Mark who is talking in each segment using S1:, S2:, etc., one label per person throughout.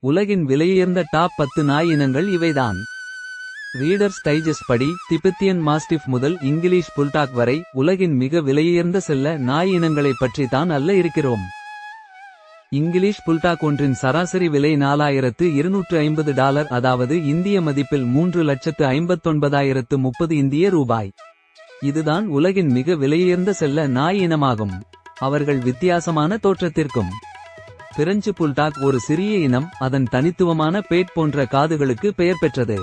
S1: உலகின் விலையுயர்ந்த டாப் 10 நாய் இனங்கள் இவைதான். ரீடர்ஸ் டைஜஸ்ட் படி திபெத்தியன் மாஸ்டிஃப் முதல் இங்கிலீஷ் புல்டாக் வரை உலகின் மிக விலையுயர்ந்த செல்ல நாய் இனங்களைப் பற்றி தான் அல்ல இருக்கிறோம். இங்கிலீஷ் புல்டாக் ஒன்றின் சராசரி விலை $4250, அதாவது இந்திய மதிப்பில் 3,59,030 இந்திய ரூபாய். இதுதான் உலகின் மிக விலையுயர்ந்த செல்ல நாய் இனமாகும். அவர்கள் வித்தியாசமான தோற்றத்திற்கும். பிரெஞ்சு புல்டாக் ஒரு சிறிய இனம், அதன் தனித்துவமான பேட் போன்ற காதுகளுக்கு பெயர் பெற்றது.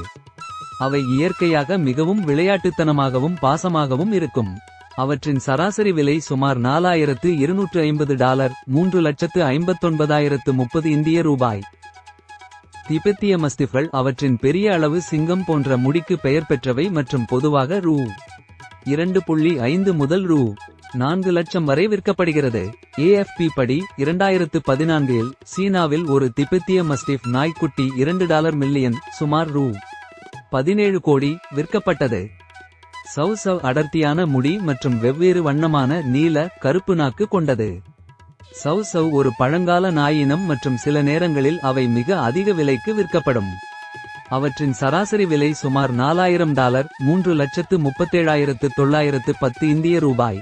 S1: அவை இயற்கையாக மிகவும் விளையாட்டுத்தனமாகவும் பாசமாகவும் இருக்கும். அவற்றின் சராசரி விலை சுமார் $4250, 3,59,030 இந்திய ரூபாய். திபெத்திய மஸ்டிஃப்கள் அவற்றின் பெரிய அளவு சிங்கம் போன்ற முடிக்கு பெயர் பெற்றவை மற்றும் பொதுவாக ரூ. 2.5 முதல் ரூ. 4 லட்சம் வரை விற்கப்படுகிறது. AFP படி 2014 இல் சீனாவில் ஒரு திபெத்திய மஸ்டிஃப் நாய்க்குட்டி $2 மில்லியன், சுமார் ரூ. 17 கோடி விற்கப்பட்டது. சவ் சவ் அடர்த்தியான முடி மற்றும் வெவ்வேறு வண்ணமான நீல, கருப்பு நாக்கு கொண்டது. சவ் சவ் ஒரு பழங்கால நாயினம் மற்றும் சில நேரங்களில் அவை மிக அதிக விலைக்கு விற்கப்படும். அவற்றின் சராசரி விலை சுமார் $4000, 3,37,910 இந்திய ரூபாய்.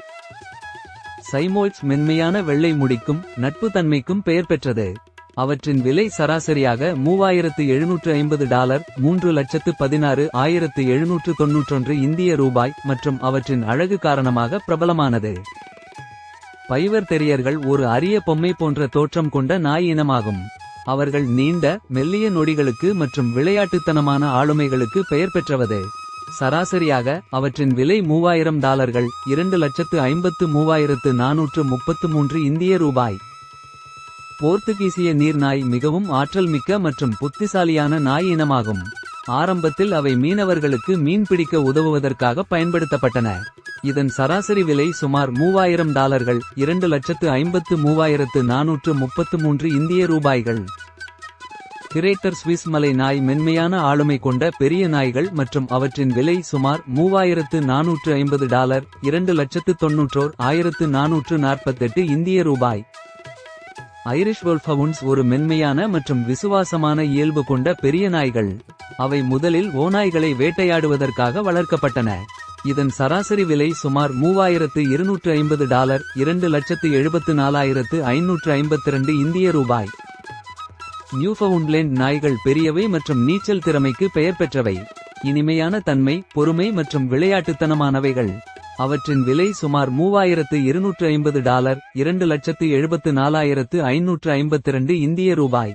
S1: சைமோய்ட்ஸ் மென்மையான வெள்ளை முடிக்கும் நட்பு தன்மைக்கும் பெயர் பெற்றது. அவற்றின் விலை சராசரியாக $3750, 3,16,791 இந்திய ரூபாய் மற்றும் அவற்றின் அழகு காரணமாக பிரபலமானது. பைவர் தெரியர்கள் ஒரு அரிய பொம்மை போன்ற தோற்றம் கொண்ட நாய் இனமாகும். அவர்கள் நீண்ட, மெல்லிய நொடிகளுக்கு மற்றும் விளையாட்டுத்தனமான ஆளுமைகளுக்கு பெயர் பெற்றவது. சராசரியாக அவற்றின் விலை $3000, 2,53,433 இந்திய ரூபாய். போர்த்துகீசிய நீர்நாய் மிகவும் ஆற்றல் மிக்க மற்றும் புத்திசாலியான நாய் இனமாகும். ஆரம்பத்தில் அவை மீனவர்களுக்கு மீன்பிடிக்க உதவுவதற்காக பயன்படுத்தப்பட்டன. இதன் சராசரி விலை சுமார் $3000, 2,53,433 இந்திய ரூபாய்கள். கிரேட்டர் ஸ்விஸ் மலை நாய் மென்மையான ஆளுமை கொண்ட பெரிய நாய்கள் மற்றும் அவற்றின் விலை சுமார் $3450, 2,91,448 இந்திய ரூபாய். ஐரிஷ் வோல்ஃபவுண்ட்ஸ் ஒரு மென்மையான மற்றும் விசுவாசமான இயல்பு கொண்ட பெரிய நாய்கள். அவை முதலில் ஓநாய்களை வேட்டையாடுவதற்காக வளர்க்கப்பட்டன. இதன் சராசரி விலை சுமார் $3250, 2,74,552 இந்திய ரூபாய். நியூஃபவுண்ட்லேண்ட் நாய்கள் பெரியவை மற்றும் நீச்சல் திறமைக்கு பெயர் பெற்றவை. இனிமையான தன்மை, பொறுமை மற்றும் விளையாட்டுத்தனமானவைகள். அவற்றின் விலை சுமார் $3250, 2,74,552 இந்திய ரூபாய்.